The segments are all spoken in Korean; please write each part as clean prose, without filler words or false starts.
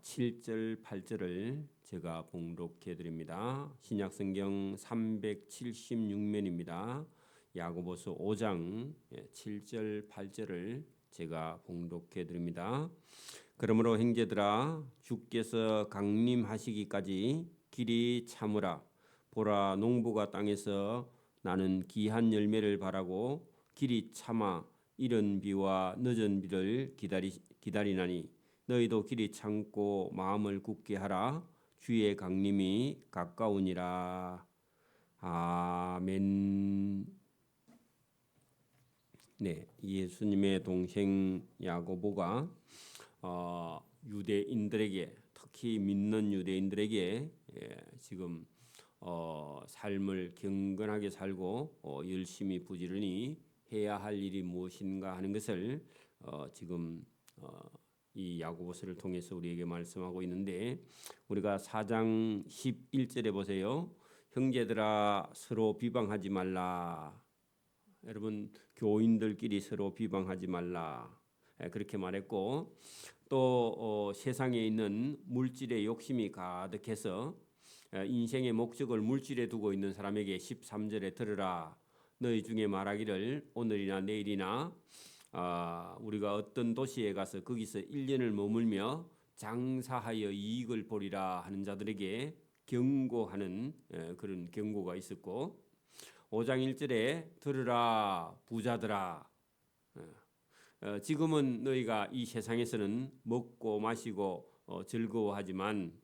7절, 8절을 제가 봉독해 드립니다. 신약성경 376면입니다. 야고보서 5장 7절, 8절을 제가 봉독해 드립니다. 그러므로 형제들아, 주께서 강림하시기까지 길이 참으라. 보라, 농부가 땅에서 나는 귀한 열매를 바라고 길이 참아 이른 비와 늦은 비를 기다리나니 너희도 길이 참고 마음을 굳게 하라. 주의 강림이 가까우니라. 아멘. 네, 예수님의 동생 야고보가 유대인들에게, 특히 믿는 유대인들에게 지금 삶을 경건하게 살고 열심히 부지런히 해야 할 일이 무엇인가 하는 것을 지금 이 야고보서를 통해서 우리에게 말씀하고 있는데, 우리가 4장 11절에 보세요. 형제들아, 서로 비방하지 말라. 여러분, 교인들끼리 서로 비방하지 말라, 그렇게 말했고, 또 세상에 있는 물질의 욕심이 가득해서 인생의 목적을 물질에 두고 있는 사람에게 13절에 들으라. 너희 중에 말하기를 오늘이나 내일이나 우리가 어떤 도시에 가서 거기서 1년을 머물며 장사하여 이익을 보리라 하는 자들에게 경고하는 그런 경고가 있었고, 5장 1절에 들으라 부자들아, 지금은 너희가 이 세상에서는 먹고 마시고 즐거워하지만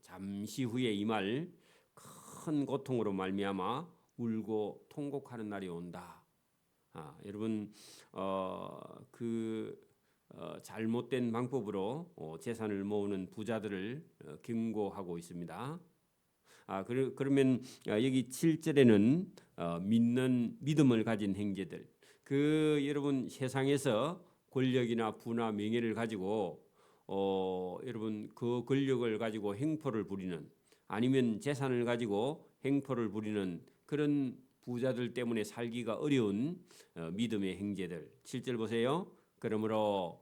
잠시 후에 임할 큰 고통으로 말미암아 울고 통곡하는 날이 온다. 여러분, 잘못된 방법으로 재산을 모으는 부자들을 경고하고 있습니다. 그러면 여기 7절에는 믿음을 가진 형제들, 여러분 세상에서 권력이나 부나 명예를 가지고 여러분 그 권력을 가지고 행포를 부리는, 아니면 재산을 가지고 행포를 부리는 그런 부자들 때문에 살기가 어려운 믿음의 형제들. 7절 보세요. 그러므로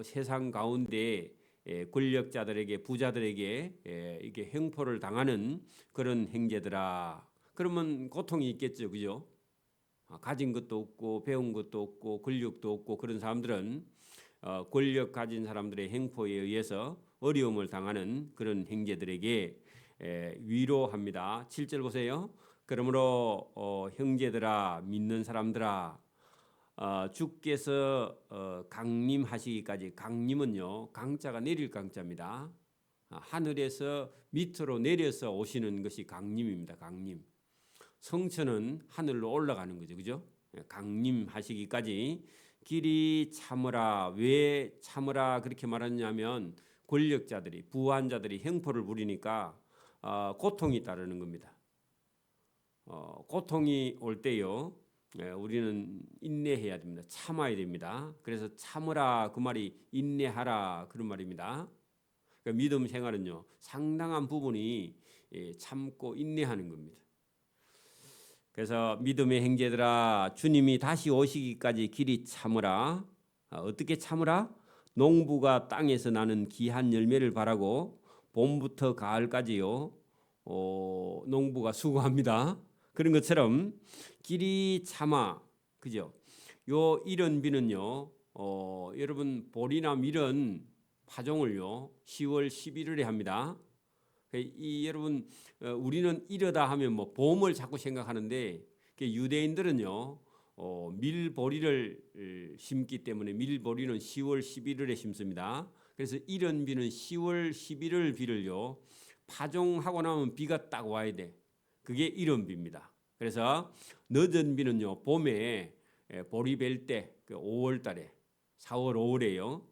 세상 가운데 권력자들에게, 부자들에게 이게 형포를 당하는 그런 형제들아. 그러면 고통이 있겠죠, 그죠? 가진 것도 없고 배운 것도 없고 권력도 없고 그런 사람들은 권력 가진 사람들의 행포에 의해서 어려움을 당하는 그런 형제들에게 위로합니다. 7절 보세요. 그러므로 형제들아, 믿는 사람들아, 주께서 강림하시기까지, 강림은요 강자가 내릴 강자입니다. 하늘에서 밑으로 내려서 오시는 것이 강림입니다. 강림. 성천은 하늘로 올라가는 거죠, 그죠? 강림하시기까지 길이 참으라. 왜 참으라 그렇게 말하냐면, 권력자들이, 부한자들이 형포를 부리니까 고통이 따르는 겁니다. 고통이 올 때요, 우리는 인내해야 됩니다. 참아야 됩니다. 그래서 참으라, 그 말이 인내하라 그런 말입니다. 그러니까 믿음 생활은요 상당한 부분이 참고 인내하는 겁니다. 그래서 믿음의 형제들아, 주님이 다시 오시기까지 길이 참으라. 어떻게 참으라? 농부가 땅에서 나는 귀한 열매를 바라고 봄부터 가을까지요 농부가 수고합니다. 그런 것처럼 길이 참아, 그죠? 요 이런 비는요, 여러분 보리나 밀은 파종을요 10월 11월에 합니다. 여러분 우리는 이러다 하면 뭐 봄을 자꾸 생각하는데, 유대인들은요 밀보리를 심기 때문에 밀보리는 10월 11월에 심습니다. 그래서 이런 비는 10월 11월 비를요 파종하고 나면 비가 딱 와야 돼. 그게 이런 비입니다. 그래서 늦은 비는요 봄에 보리 벨 때 5월 달에 4월 5월에요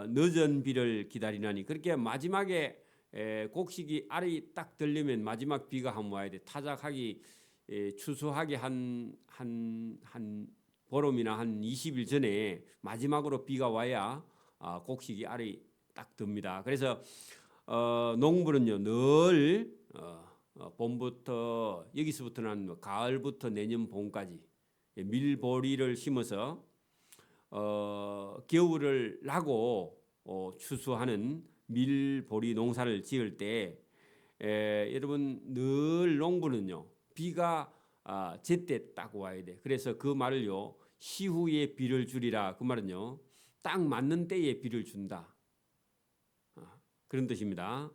늦은 비를 기다리나니, 그렇게 마지막에 곡식이 알이 딱 들리면 마지막 비가 한번 와야 돼. 타작하기 추수하기 한 보름이나 한 20일 전에 마지막으로 비가 와야 곡식이 알이 딱 듭니다. 그래서 농부는요 늘 봄부터, 여기서부터는 가을부터 내년 봄까지 밀보리를 심어서 겨울을 나고 추수하는 밀보리 농사를 지을 때 여러분 늘 농부는요 비가 제때 딱 와야 돼. 그래서 그 말을요 시후에 비를 주리라. 그 말은요 딱 맞는 때에 비를 준다. 그런 뜻입니다.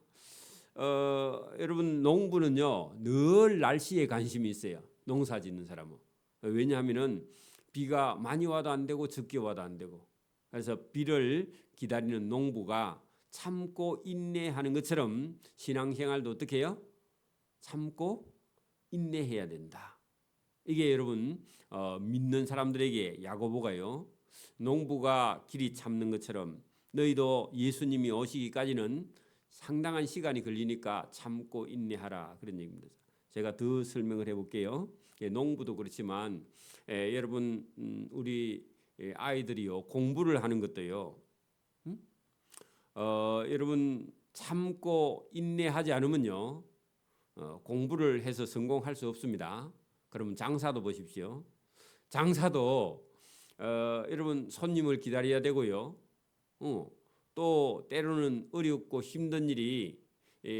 여러분 농부는요 늘 날씨에 관심이 있어요. 농사 짓는 사람은. 왜냐하면은 비가 많이 와도 안 되고 적게 와도 안 되고. 그래서 비를 기다리는 농부가 참고 인내하는 것처럼 신앙생활도 어떻게 해요? 참고 인내해야 된다. 이게 여러분 믿는 사람들에게 야고보가요. 농부가 길이 참는 것처럼 너희도 예수님이 오시기까지는 상당한 시간이 걸리니까 참고 인내하라. 그런 얘기입니다. 제가 더 설명을 해볼게요. 농부도 그렇지만 여러분 우리 아이들이요 공부를 하는 것도요. 여러분 참고 인내하지 않으면요 공부를 해서 성공할 수 없습니다. 그러면 장사도 보십시오. 장사도 여러분 손님을 기다려야 되고요. 또 때로는 어렵고 힘든 일이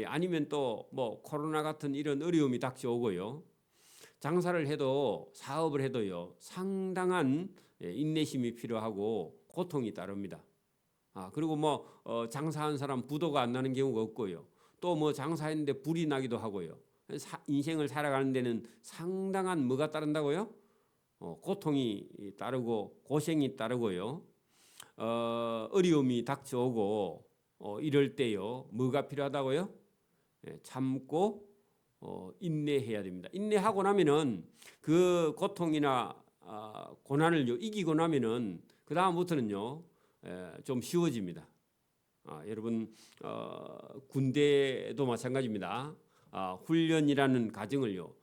아니면 또 뭐 코로나 같은 이런 어려움이 닥쳐오고요. 장사를 해도 사업을 해도요 상당한 인내심이 필요하고 고통이 따릅니다. 그리고 뭐 장사한 사람 부도가 안 나는 경우가 없고요. 또 뭐 장사했는데 불이 나기도 하고요. 인생을 살아가는 데는 상당한 뭐가 따른다고요? 고통이 따르고 고생이 따르고요. 어려움이 닥쳐오고 이럴 때요. 뭐가 필요하다고요? 참고 인내해야 됩니다. 인내하고 나면은 그 고통이나 고난을 이기고 나면은 그 다음부터는요 좀 쉬워집니다. 여러분 군대도 마찬가지입니다. 훈련이라는 과정을요.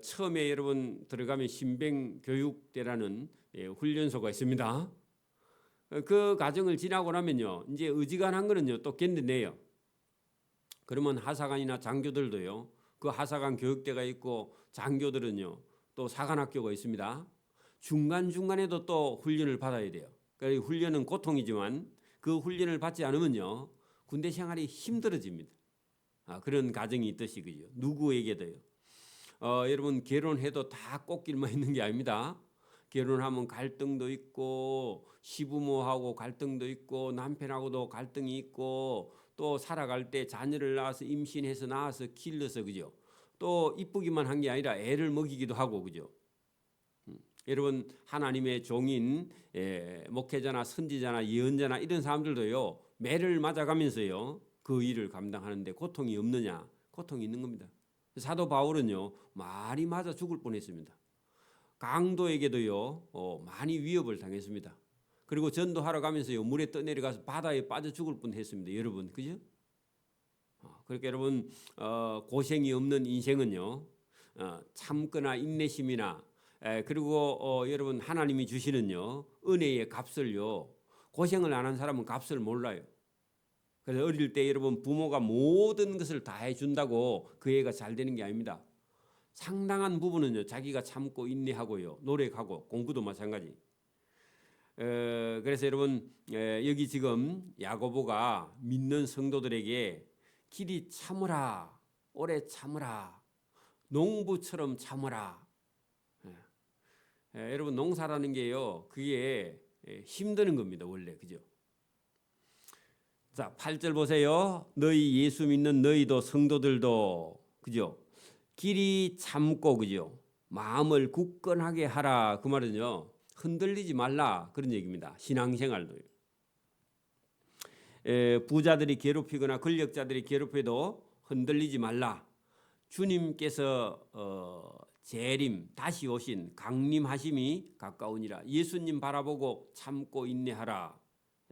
처음에 여러분 들어가면 신병교육대라는 훈련소가 있습니다. 그 과정을 지나고 나면요, 이제 어지간한 거는요 또 견뎌내요. 그러면 하사관이나 장교들도요, 그 하사관 교육대가 있고 장교들은요 또 사관학교가 있습니다. 중간 중간에도 또 훈련을 받아야 돼요. 그러니까 훈련은 고통이지만 그 훈련을 받지 않으면요 군대 생활이 힘들어집니다. 그런 가정이 있듯이 그죠. 누구에게도요. 여러분 결혼해도 다 꽃길만 있는 게 아닙니다. 결혼하면 갈등도 있고 시부모하고 갈등도 있고 남편하고도 갈등이 있고 또 살아갈 때 자녀를 낳아서 임신해서 낳아서 길러서 그죠. 또 이쁘기만 한 게 아니라 애를 먹이기도 하고 그죠. 여러분 하나님의 종인 목회자나 선지자나 예언자나 이런 사람들도요 매를 맞아가면서요 그 일을 감당하는데 고통이 없느냐? 고통이 있는 겁니다. 사도 바울은요 많이 맞아 죽을 뻔했습니다. 강도에게도요 많이 위협을 당했습니다. 그리고 전도하러 가면서요 물에 떠내려가서 바다에 빠져 죽을 뻔했습니다. 여러분 그죠? 그러니까 여러분 고생이 없는 인생은요 참거나 인내심이나 그리고 여러분 하나님이 주시는요 은혜의 값을요 고생을 안 한 사람은 값을 몰라요. 그래서 어릴 때 여러분 부모가 모든 것을 다 해준다고 그 애가 잘 되는 게 아닙니다. 상당한 부분은요 자기가 참고 인내하고요 노력하고 공부도 마찬가지. 그래서 여러분 여기 지금 야고보가 믿는 성도들에게 길이 참으라, 오래 참으라, 농부처럼 참으라. 여러분 농사라는 게요 그게 힘드는 겁니다 원래 그죠? 자 8절 보세요. 너희 예수 믿는 너희도 성도들도 그죠? 길이 참고 그죠? 마음을 굳건하게 하라. 그 말은요 흔들리지 말라 그런 얘기입니다. 신앙생활도요. 부자들이 괴롭히거나 권력자들이 괴롭혀도 흔들리지 말라. 주님께서 재림 다시 오신 강림하심이 가까우니라. 예수님 바라보고 참고 인내하라.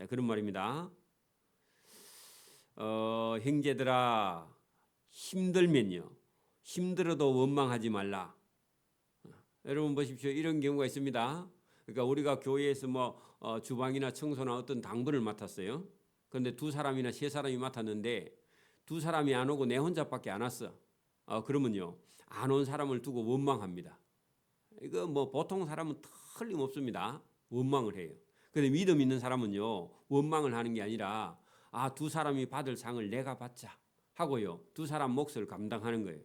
그런 말입니다. 형제들아 힘들면요 힘들어도 원망하지 말라. 여러분 보십시오. 이런 경우가 있습니다. 그러니까 우리가 교회에서 뭐 주방이나 청소나 어떤 당번을 맡았어요. 그런데 두 사람이나 세 사람이 맡았는데 두 사람이 안 오고 내 혼자밖에 안 왔어. 그러면요 안 온 사람을 두고 원망합니다. 이거 뭐 보통 사람은 틀림없습니다. 원망을 해요. 근데 믿음 있는 사람은요, 원망을 하는 게 아니라 두 사람이 받을 상을 내가 받자 하고요, 두 사람 몫을 감당하는 거예요.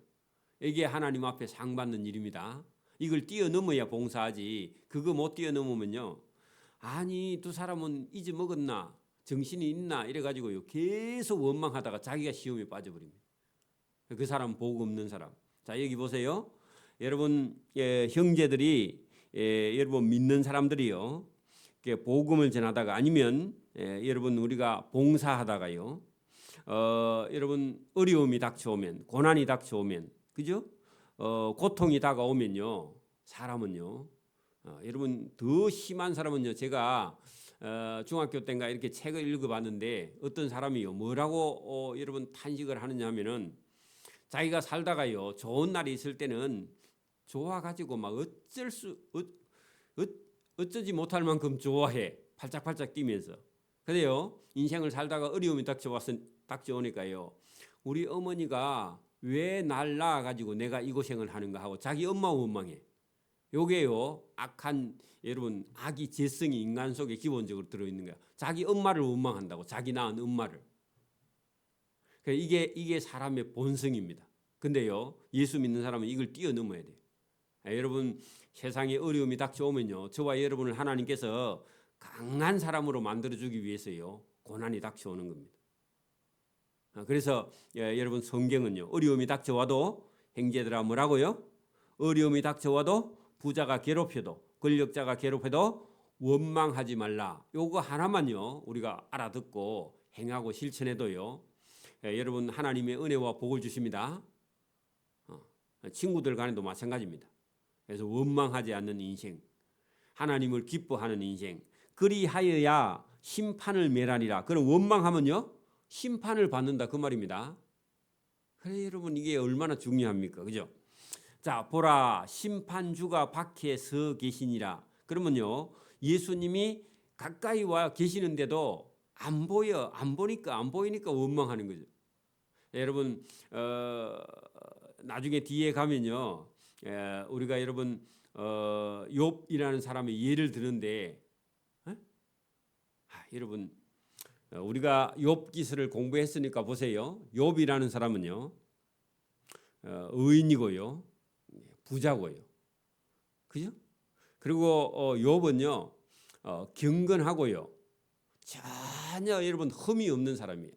이게 하나님 앞에 상 받는 일입니다. 이걸 뛰어넘어야 봉사하지. 그거 못 뛰어넘으면요, 아니 두 사람은 잊어먹었나, 정신이 있나 이래가지고요 계속 원망하다가 자기가 시험에 빠져버립니다. 그 사람 복 없는 사람. 자, 여기 보세요. 여러분, 형제들이, 여러분 믿는 사람들이요, 복음을 전하다가 아니면 여러분 우리가 봉사하다가요, 여러분 어려움이 닥쳐오면, 고난이 닥쳐오면, 그죠? 고통이 다가오면요, 사람은요, 여러분 더 심한 사람은요, 제가 중학교 때인가 이렇게 책을 읽어봤는데 어떤 사람이요 뭐라고 여러분 탄식을 하느냐 하면은, 자기가 살다가요 좋은 날이 있을 때는 좋아가지고 막 어쩌지 못할 만큼 좋아해, 팔짝팔짝 뛰면서. 그래요, 인생을 살다가 어려움이 닥쳐오니까요, 우리 어머니가 왜 날 낳아가지고 내가 이 고생을 하는가 하고 자기 엄마 원망해. 요게요 악한, 여러분 악이 재성이 인간 속에 기본적으로 들어있는 거야. 자기 엄마를 원망한다고, 자기 낳은 엄마를. 이게 사람의 본성입니다. 근데요, 예수 믿는 사람은 이걸 뛰어넘어야 돼요. 여러분, 세상에 어려움이 닥쳐오면요, 저와 여러분을 하나님께서 강한 사람으로 만들어주기 위해서요 고난이 닥쳐오는 겁니다. 그래서 여러분, 성경은요, 어려움이 닥쳐와도, 형제들아 뭐라고요? 어려움이 닥쳐와도, 부자가 괴롭혀도, 권력자가 괴롭혀도 원망하지 말라. 요거 하나만요 우리가 알아듣고 행하고 실천해도요, 여러분 하나님의 은혜와 복을 주십니다. 친구들 간에도 마찬가지입니다. 그래서 원망하지 않는 인생, 하나님을 기뻐하는 인생, 그리하여야 심판을 면하리라. 그럼 원망하면요 심판을 받는다 그 말입니다. 그래 여러분, 이게 얼마나 중요합니까? 그죠? 자, 보라 심판주가 밖에 서 계시니라. 그러면요, 예수님이 가까이 와 계시는데도 안 보이니까 원망하는 거죠. 여러분, 나중에 뒤에 가면요, 우리가 여러분 욥이라는 사람의 예를 드는데, 여러분 우리가 욥 기서를 공부했으니까 보세요. 욥이라는 사람은요, 의인이고요, 부자고요, 그죠? 그리고 욥은요 경건하고요, 전혀 여러분 흠이 없는 사람이에요.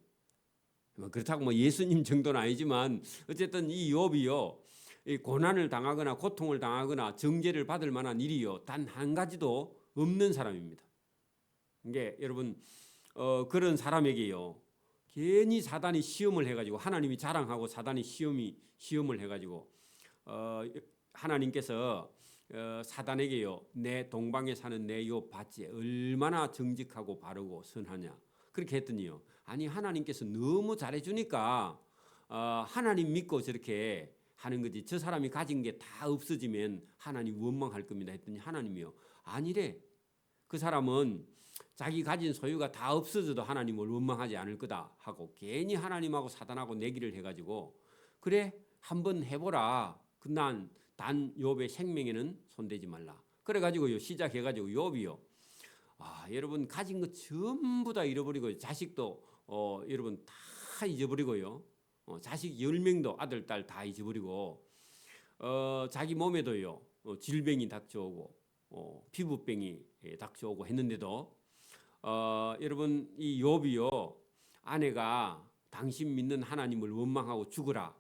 그렇다고 뭐 예수님 정도는 아니지만 어쨌든 이 욥이요, 이 고난을 당하거나 고통을 당하거나 정죄를 받을 만한 일이요 단 한 가지도 없는 사람입니다. 이게 여러분 그런 사람에게요 괜히 사단이 시험을 해가지고, 하나님이 자랑하고 사단이 시험을 해가지고 하나님께서 사단에게요, 내 동방에 사는 내 욥 봤지 얼마나 정직하고 바르고 선하냐 그렇게 했더니요, 아니 하나님께서 너무 잘해주니까 하나님 믿고 저렇게 하는 거지, 저 사람이 가진 게 다 없어지면 하나님 원망할 겁니다 했더니 하나님이요, 아니래. 그 사람은 자기 가진 소유가 다 없어져도 하나님을 원망하지 않을 거다 하고 괜히 하나님하고 사단하고 내기를 해가지고, 그래 한번 해보라, 난 단 욥의 생명에는 손대지 말라. 그래가지고요 시작해가지고 욥이요, 여러분 가진 거 전부 다 잃어버리고, 자식도 여러분 다 잊어버리고요, 자식 10명도 아들 딸 다 잊어버리고, 자기 몸에도요 질병이 닥쳐오고 피부병이 닥쳐오고 했는데도 여러분 이 욥이요, 아내가 당신 믿는 하나님을 원망하고 죽으라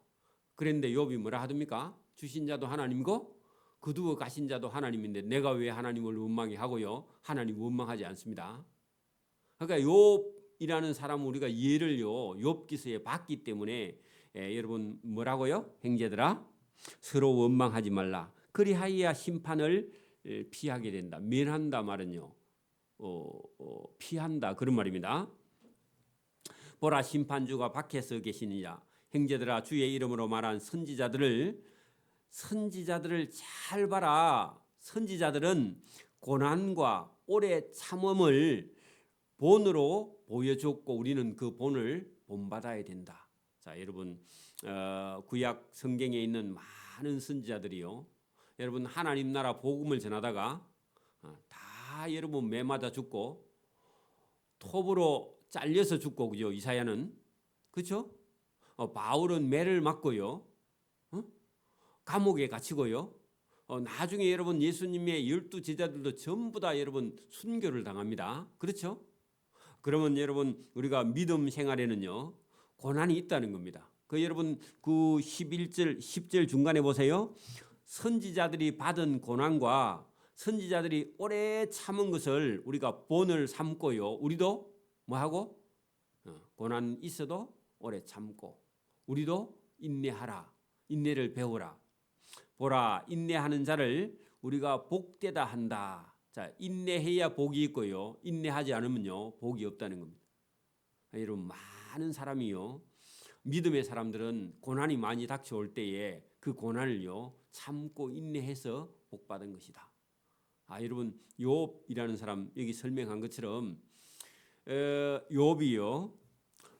그랬는데 욥이 뭐라 하십니까? 주신 자도 하나님이고 거두어 가신 자도 하나님인데 내가 왜 하나님을 원망해 하고요, 하나님 원망하지 않습니다. 그러니까 욥이라는 사람 우리가 예를요 욥기서에 봤기 때문에 여러분 뭐라고요? 형제들아 서로 원망하지 말라. 그리하여야 심판을 피하게 된다. 면한다 말은요 피한다 그런 말입니다. 보라 심판주가 밖에서 계시니라. 형제들아 주의 이름으로 말한 선지자들을 잘 봐라. 선지자들은 고난과 오래 참음을 본으로 보여줬고 우리는 그 본을 본받아야 된다. 자, 여러분 구약 성경에 있는 많은 선지자들이요, 여러분 하나님 나라 복음을 전하다가 다 다 여러분 매 맞아 죽고 톱으로 잘려서 죽고 그죠? 이사야는 그렇죠? 바울은 매를 맞고요. 감옥에 갇히고요. 나중에 여러분 예수님의 12 제자들도 전부 다 여러분 순교를 당합니다. 그렇죠? 그러면 여러분 우리가 믿음 생활에는요 고난이 있다는 겁니다. 그 여러분 그 11절 10절 중간에 보세요. 선지자들이 받은 고난과 선지자들이 오래 참은 것을 우리가 본을 삼고요. 우리도 뭐하고? 고난 있어도 오래 참고 우리도 인내하라. 인내를 배우라. 보라 인내하는 자를 우리가 복되다 한다. 자, 인내해야 복이 있고요. 인내하지 않으면요 복이 없다는 겁니다. 여러분 많은 사람이요 믿음의 사람들은 고난이 많이 닥쳐올 때에 그 고난을요 참고 인내해서 복받은 것이다. 여러분 욥이라는 사람 여기 설명한 것처럼 욥이요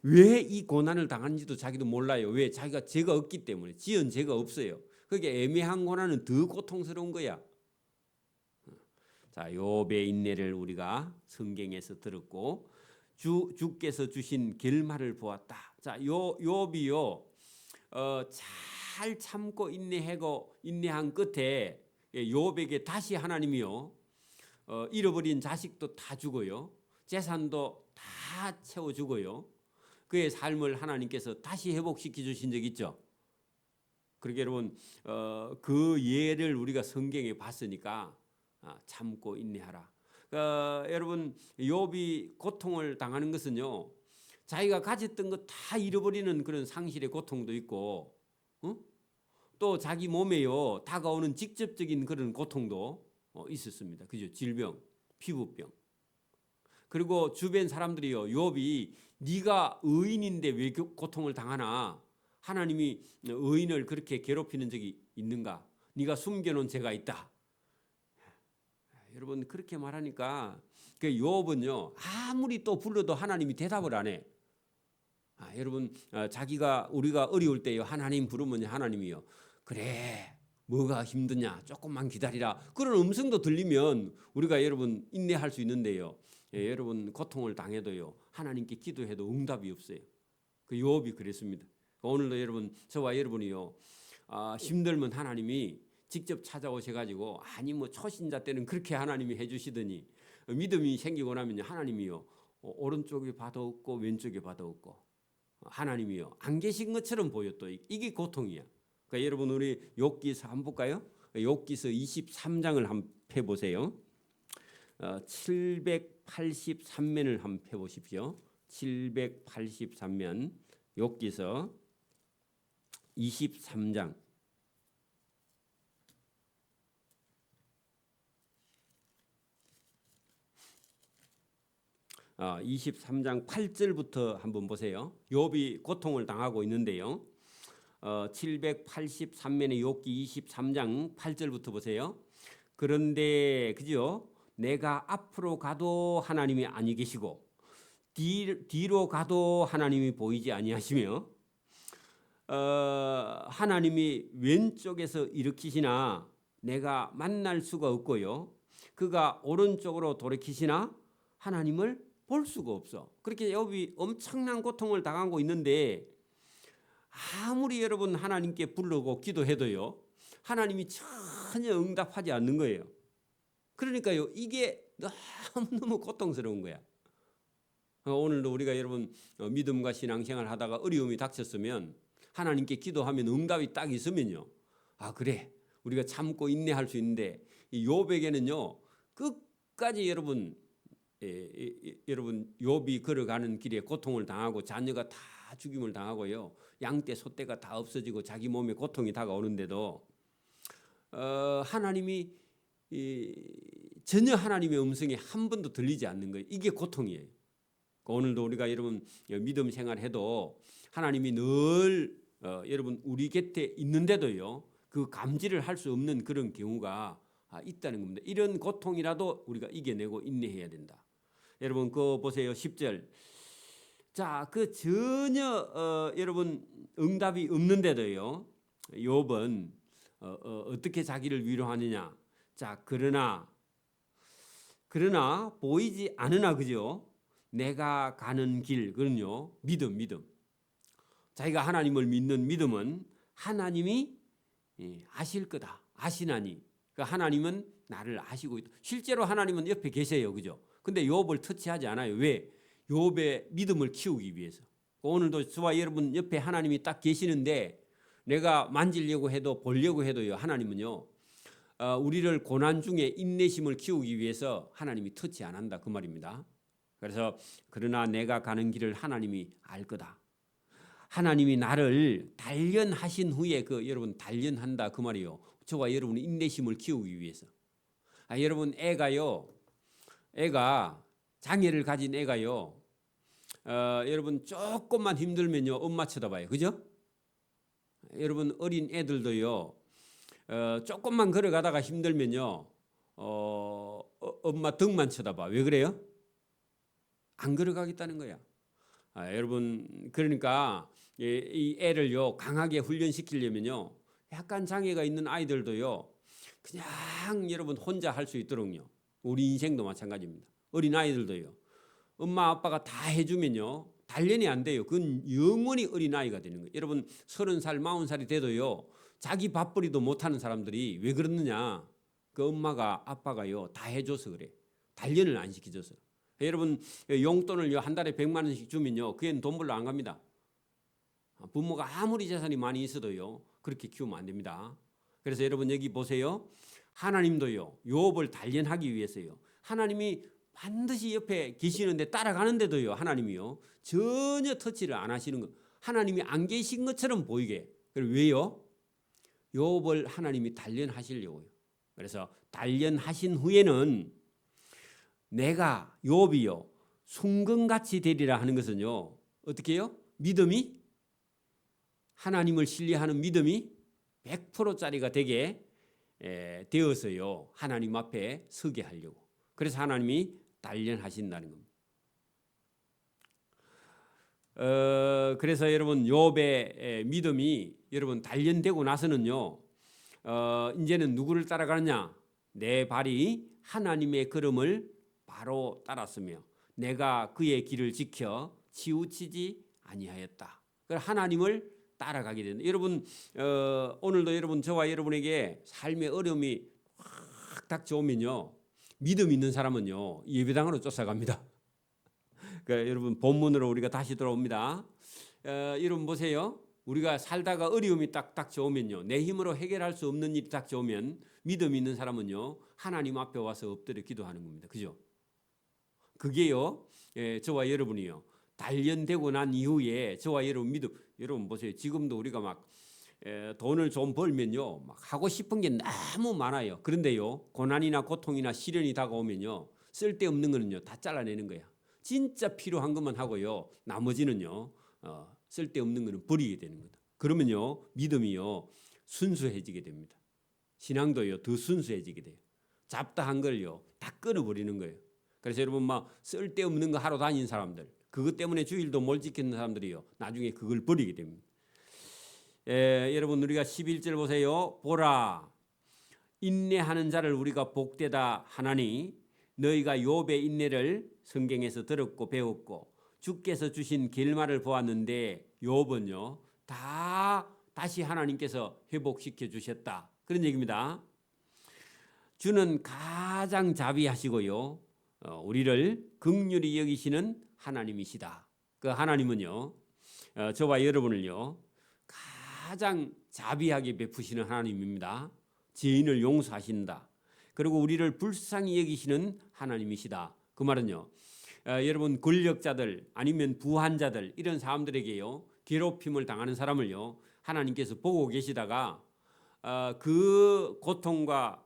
왜 이 고난을 당한지도 자기도 몰라요. 왜? 자기가 죄가 없기 때문에 지은 죄가 없어요. 그게 애매한 고난은 더 고통스러운 거야. 자, 욥의 인내를 우리가 성경에서 들었고 주께서 주신 결말을 보았다. 자, 욥이요 잘 참고 인내한 끝에 욥에게 다시 하나님이요 잃어버린 자식도 다 주고요 재산도 다 채워주고요 그의 삶을 하나님께서 다시 회복시켜 주신 적 있죠. 그러게 여러분 그 예를 우리가 성경에 봤으니까 참고 인내하라. 여러분 욥이 고통을 당하는 것은요 자기가 가졌던 것 다 잃어버리는 그런 상실의 고통도 있고 또 자기 몸에요 다가오는 직접적인 그런 고통도 있었습니다. 그죠? 질병, 피부병. 그리고 주변 사람들이요 욥이 네가 의인인데 왜 고통을 당하나? 하나님이 의인을 그렇게 괴롭히는 적이 있는가? 네가 숨겨놓은 죄가 있다. 여러분 그렇게 말하니까 그 욥은요 아무리 또 불러도 하나님이 대답을 안 해. 여러분 우리가 어려울 때요 하나님 부르면 하나님이요 그래 뭐가 힘드냐 조금만 기다리라 그런 음성도 들리면 우리가 여러분 인내할 수 있는데요 여러분 고통을 당해도요 하나님께 기도해도 응답이 없어요. 그 욥이 그랬습니다. 오늘도 여러분 저와 여러분이요 힘들면 하나님이 직접 찾아오셔가지고 아니 뭐 초신자 때는 그렇게 하나님이 해주시더니 믿음이 생기고 나면 하나님이요 오른쪽에 받아 없고 왼쪽에 받아 없고 하나님이요 안 계신 것처럼 보여. 또 이게 고통이야. 그러니까 여러분 우리 욥기서 한번 볼까요? 욥기서 23장을 한번 펴보세요. 783면을 한번 펴보십시오. 783면 욥기서 23장 23장 8절부터 한번 보세요. 욥이 고통을 당하고 있는데요. 783면의 욥기 23장 8절부터 보세요. 그런데 그죠? 내가 앞으로 가도 하나님이 아니 계시고 뒤로 가도 하나님이 보이지 아니하시며 하나님이 왼쪽에서 일으키시나 내가 만날 수가 없고요. 그가 오른쪽으로 돌이키시나 하나님을 볼 수가 없어. 그렇게 욥이 엄청난 고통을 당하고 있는데 아무리 여러분 하나님께 부르고 기도해도요 하나님이 전혀 응답하지 않는 거예요. 그러니까요 이게 너무너무 고통스러운 거야. 오늘도 우리가 여러분 믿음과 신앙생활 하다가 어려움이 닥쳤으면 하나님께 기도하면 응답이 딱 있으면요 그래 우리가 참고 인내할 수 있는데 이 욥에게는요 끝까지 여러분 욥이 걸어가는 길에 고통을 당하고 자녀가 다 죽임을 당하고요 양떼 소떼가 다 없어지고 자기 몸에 고통이 다가오는데도 하나님이 전혀 하나님의 음성이 한 번도 들리지 않는 거예요. 이게 고통이에요. 오늘도 우리가 여러분 믿음 생활해도 하나님이 늘 여러분 우리 곁에 있는데도요 그 감지를 할 수 없는 그런 경우가 있다는 겁니다. 이런 고통이라도 우리가 이겨내고 인내해야 된다. 여러분 그거 보세요. 10절. 자, 그 전혀 여러분 응답이 없는데도요 욥은 어떻게 자기를 위로하느냐. 자, 그러나 그러나 보이지 않으나 그죠? 내가 가는 길, 그는요 믿음. 자기가 하나님을 믿는 믿음은 하나님이 아실 거다. 아시나니. 그러니까 하나님은 나를 아시고 있다. 실제로 하나님은 옆에 계세요. 그죠? 근데 욥을 터치하지 않아요. 왜? 욥의 믿음을 키우기 위해서. 오늘도 저와 여러분 옆에 하나님이 딱 계시는데 내가 만지려고 해도 보려고 해도요. 하나님은요. 우리를 고난 중에 인내심을 키우기 위해서 하나님이 터치 안 한다. 그 말입니다. 그래서 그러나 내가 가는 길을 하나님이 알 거다. 하나님이 나를 단련하신 후에 여러분 단련한다 그 말이요. 저와 여러분의 인내심을 키우기 위해서. 여러분 애가 장애를 가진 애가요. 여러분 조금만 힘들면요 엄마 쳐다봐요. 그죠? 여러분 어린 애들도요. 조금만 걸어가다가 힘들면요 엄마 등만 쳐다봐. 왜 그래요? 안 걸어가겠다는 거야. 여러분 그러니까 이 애를요 강하게 훈련시키려면요 약간 장애가 있는 아이들도요 그냥 여러분 혼자 할 수 있도록요. 우리 인생도 마찬가지입니다. 어린 아이들도요 엄마 아빠가 다 해주면요 단련이 안 돼요. 그건 영원히 어린 아이가 되는 거예요. 여러분 30살 40살이 돼도요 자기 밥벌이도 못하는 사람들이 왜 그러느냐? 그 엄마가 아빠가요 다 해줘서 그래. 단련을 안 시켜줘서. 여러분 용돈을 한 달에 100만 원씩 주면요 그애는 돈 벌러 안 갑니다. 부모가 아무리 재산이 많이 있어도요 그렇게 키우면 안 됩니다. 그래서 여러분 여기 보세요. 하나님도요 욥을 단련하기 위해서요 하나님이 반드시 옆에 계시는데 따라가는데도요 하나님이요 전혀 터치를 안 하시는 거. 하나님이 안 계신 것처럼 보이게. 그리고 왜요? 욥을 하나님이 단련하시려고요. 그래서 단련하신 후에는 내가 욥이요 순금같이 되리라 하는 것은요 어떻게 해요? 믿음이 하나님을 신뢰하는 믿음이 100%짜리가 되게 되어서요 하나님 앞에 서게 하려고. 그래서 하나님이 단련하신다는 겁니다. 그래서 여러분 욥의 믿음이 여러분 단련되고 나서는요 이제는 누구를 따라가느냐? 내 발이 하나님의 걸음을 바로 따랐으며 내가 그의 길을 지켜 치우치지 아니하였다. 그래서 하나님을 따라가게 된다. 여러분 오늘도 여러분 저와 여러분에게 삶의 어려움이 확 닥쳐오면요 믿음 있는 사람은요 예배당으로 쫓아갑니다. 그러니까 여러분 본문으로 우리가 다시 돌아옵니다. 여러분 보세요. 우리가 살다가 어려움이 딱 닥쳐오면요 내 힘으로 해결할 수 없는 일이 닥쳐오면 믿음 있는 사람은요 하나님 앞에 와서 엎드려 기도하는 겁니다. 그죠? 그게요 저와 여러분이요 단련되고 난 이후에 저와 여러분 믿음. 여러분 보세요. 지금도 우리가 막 돈을 좀 벌면요 막 하고 싶은 게 너무 많아요. 그런데요 고난이나 고통이나 시련이 다가오면요 쓸데없는 거는요 다 잘라내는 거야. 진짜 필요한 것만 하고요 나머지는요 쓸데없는 거는 버리게 되는 거다. 그러면요 믿음이요 순수해지게 됩니다. 신앙도요 더 순수해지게 돼요. 잡다한 걸요 다 끊어버리는 거예요. 그래서 여러분 막 쓸데없는 거 하러 다니는 사람들 그것 때문에 주일도 못 지키는 사람들이요 나중에 그걸 버리게 됩니다. 여러분 우리가 11절 보세요. 보라 인내하는 자를 우리가 복되다 하나니 너희가 욥의 인내를 성경에서 들었고 배웠고 주께서 주신 결말을 보았는데 욥은요 다 다시 하나님께서 회복시켜 주셨다. 그런 얘기입니다. 주는 가장 자비하시고요 우리를 긍휼히 여기시는 하나님이시다. 그 하나님은요 저와 여러분을요 가장 자비하게 베푸시는 하나님입니다. 죄인을 용서하신다. 그리고 우리를 불쌍히 여기시는 하나님이시다. 그 말은요 여러분 권력자들 아니면 부한자들 이런 사람들에게요 괴롭힘을 당하는 사람을요 하나님께서 보고 계시다가 그 고통과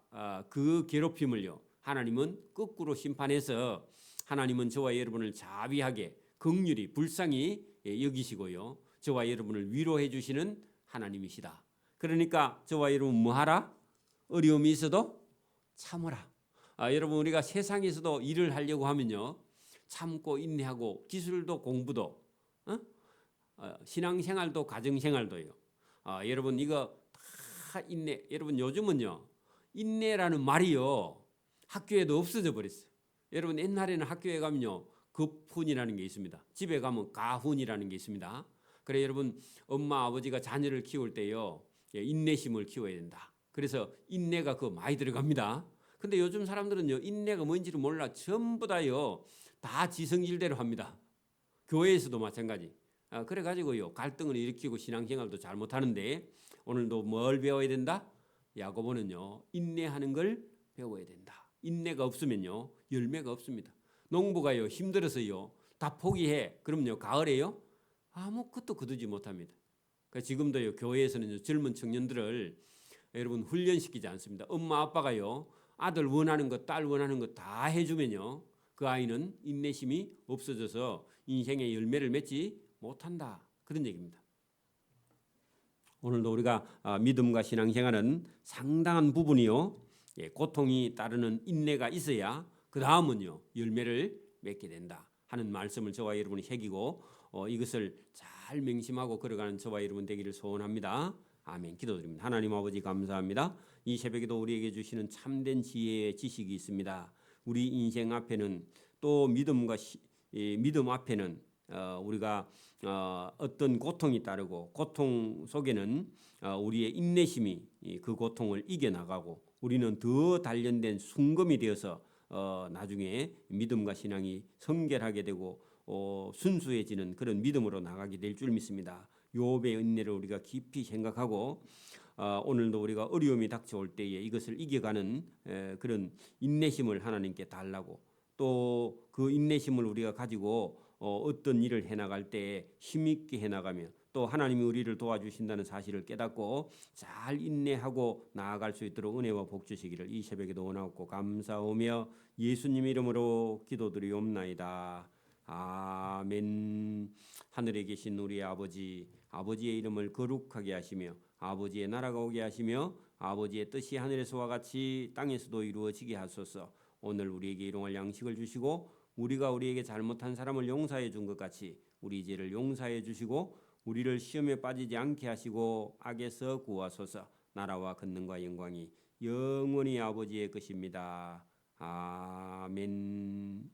그 괴롭힘을요 하나님은 거꾸로 심판해서 하나님은 저와 여러분을 자비하게 긍휼히 불쌍히 여기시고요 저와 여러분을 위로해 주시는 하나님이시다. 그러니까 저와 여러분 뭐하라? 어려움이 있어도 참으라. 여러분 우리가 세상에서도 일을 하려고 하면요 참고 인내하고 기술도 공부도 신앙생활도 가정생활도요 여러분 이거 다 인내. 여러분 요즘은요 인내라는 말이요 학교에도 없어져 버렸어요. 여러분 옛날에는 학교에 가면요 급훈이라는 게 있습니다. 집에 가면 가훈이라는 게 있습니다. 그래 여러분 엄마 아버지가 자녀를 키울 때요 인내심을 키워야 된다. 그래서 인내가 그 많이 들어갑니다. 근데 요즘 사람들은요 인내가 뭔지를 몰라 전부 다 지성질대로 합니다. 교회에서도 마찬가지. 그래가지고요 갈등을 일으키고 신앙생활도 잘못하는데 오늘도 뭘 배워야 된다? 야고보는요 인내하는 걸 배워야 된다. 인내가 없으면요 열매가 없습니다. 농부가요 힘들어서요 다 포기해. 그럼요 가을에요 아무것도 거두지 못합니다. 그러니까 지금도요 교회에서는 젊은 청년들을 여러분 훈련시키지 않습니다. 엄마 아빠가요 아들 원하는 것, 딸 원하는 것 다 해주면요 그 아이는 인내심이 없어져서 인생의 열매를 맺지 못한다. 그런 얘기입니다. 오늘도 우리가 믿음과 신앙생활은 상당한 부분이요 고통이 따르는 인내가 있어야 그 다음은요 열매를 맺게 된다 하는 말씀을 저와 여러분이 새기고 이것을 잘 맹심하고 걸어가는 저와 여러분 되기를 소원합니다. 아멘. 기도드립니다. 하나님 아버지 감사합니다. 이 새벽에도 우리에게 주시는 참된 지혜의 지식이 있습니다. 우리 인생 앞에는 또 믿음 앞에는 우리가 어떤 고통이 따르고 고통 속에는 우리의 인내심이 그 고통을 이겨나가고 우리는 더 단련된 순금이 되어서 나중에 믿음과 신앙이 성결하게 되고 순수해지는 그런 믿음으로 나가게 될 줄 믿습니다. 욥의 인내를 우리가 깊이 생각하고 오늘도 우리가 어려움이 닥쳐올 때에 이것을 이겨가는 그런 인내심을 하나님께 달라고 또 그 인내심을 우리가 가지고 어떤 일을 해나갈 때 힘있게 해나가며 또 하나님이 우리를 도와주신다는 사실을 깨닫고 잘 인내하고 나아갈 수 있도록 은혜와 복 주시기를 이 새벽에도 원하옵고 감사하며 예수님 이름으로 기도드리옵나이다. 아멘. 하늘에 계신 우리 아버지의 이름을 거룩하게 하시며 아버지의 나라가 오게 하시며 아버지의 뜻이 하늘에서와 같이 땅에서도 이루어지게 하소서. 오늘 우리에게 일용할 양식을 주시고 우리가 우리에게 잘못한 사람을 용서해 준 것 같이 우리 죄를 용서해 주시고 우리를 시험에 빠지지 않게 하시고 악에서 구하소서. 나라와 권능과 영광이 영원히 아버지의 것입니다. 아멘.